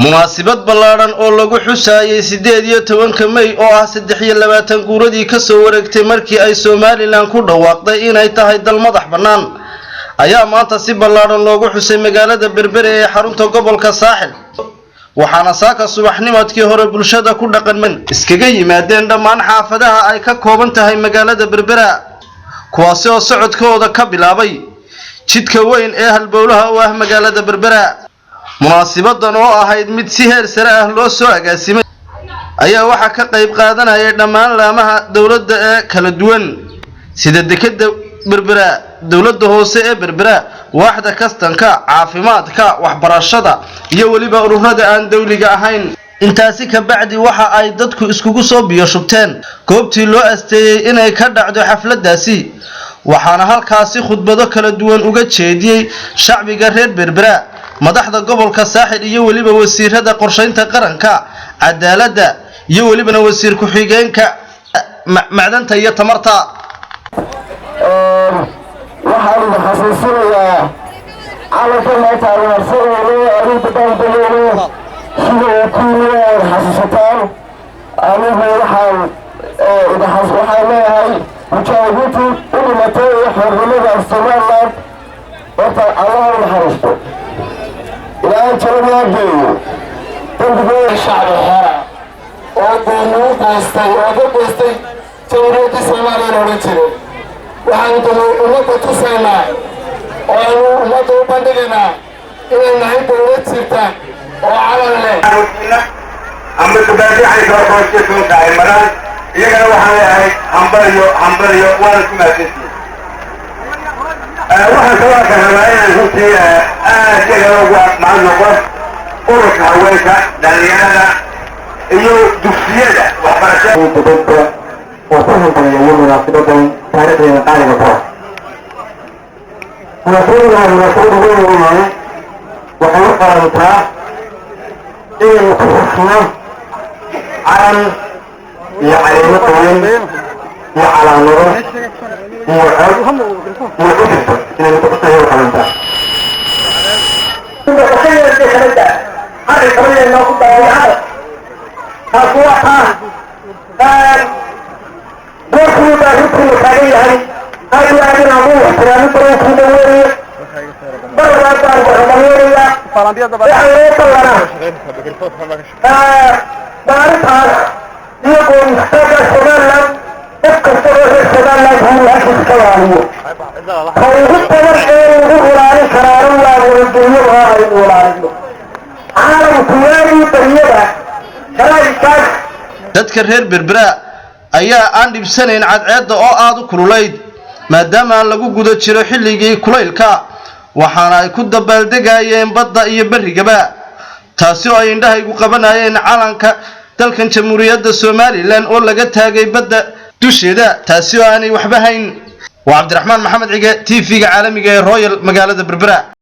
munaasabad ballaaran oo lagu xusaayay 18 May oo ah 23 guuradii ka soo wareegtay markii ay Soomaaliland ku dhawaaqday inay tahay dal madax bannaan ayaa maanta si ballaaran loogu xusay magaalada Berbera ee xarunta gobolka Saaxil waxaana saaka subaxnimadkii hore bulshada ku dhaqan iskaga yimaadeen dhammaan xaafadaha ay ka kooban tahay magaalada Berbera kuwaas oo socodkooda ka bilaabay jidka weyn ee halbowlaha oo ah magaalada Berbera munaasabadan oo ahayd mid si heer sare ah loo soo agaasimay ayaa waxa ka qayb qaadanaya dhammaan laamaha dawladda ee kala duwan sida dekedda Berbera dawladda hoose ee Berbera waaxda kastanka caafimaadka waxbarashada iyo waliba ururada aan dawliga ahayn intaasi ka bacdi waxa ay dadku iskugu soo biyo shubteen goobtii loo asteeyay inay ka dhacdo xafladaasi waxaana halkaasi khudbado kala duwan uga jeediyay shacbiga reer Berbera madaxda gobolka Saaxil iyo waliba wasiirada qorsheynta qaranka cadaaladda iyo waliba wasiir ku xigeenka macdanta iyo tamarta waxaan xasuusinayaa calanka maanta arwarsadooda arinta dalbadeeda sida uu ku leeyahay xasuusataan anigu waxaan leeyahay mujaahidiintu u dhimatay iyo xornimada Somaliland horta Allah u naxariisto ilaahay jannada geeyo dadka shacabka hore oo doonuu qoostay jawriyadda Soomaaliya oo jiray waxaan ummadda tusaynaa oo ummadda u bandhigaynaa inay nahay dawlad jirta oo calan leh amba tubaadicay soo qoostay tahay maraan iyagana waxaan leeyahay hambaliyo waana ku mahadsantihiin waxaan kaloo ka rabaa inaan runtii aad iyaga ugu mahadnaqo ururka haweenka dhalinyarada iyo dugsiyada waxbarashada dadka oo ku hanqalaya munaasabadan taariikhdeena qaaliga ku ah munaasabada weyn waxay u qalantaa inaynu ku xusno calan iyo caleemo qoyan iyo calaamado iyo cod iyo udurto inaynu ku xusnayo u qalantaa taasi waa taan doorkii baa rukunu taagan yahay aad iyo aad inaan u ixtiraamin dareenkiina weeye barlamaan baan waxumayeelayaa waxaa loo ballanaa maalintaas iyo goonistaagga Somaliland qof kasta oo reer Somaliland huu halkiisa ka ilaaliyo ka ugu badan ee ugu ilaalin karaana waa wadadgelyo oo aynu ilaalino caalamku yaani bariyada kalaaykaas dadka reer Berbera ayaa aan dhibsanayn cadceedda oo aad u kululayd maadaama lagu guda jiro xilligii kulaylka waxaana ay ku dabaaldegayeen badda iyo barigaba taasi oo ay indhahaygu qabanayeen calanka dalkan jamhuuriyadda Soomaaliland oo laga taagay badda dusheeda taasi oo aanay waxba hayn waa Cabdiraxmaan Maxamed Cige TV-ga caalamiga ee Royal magaalada Berbera.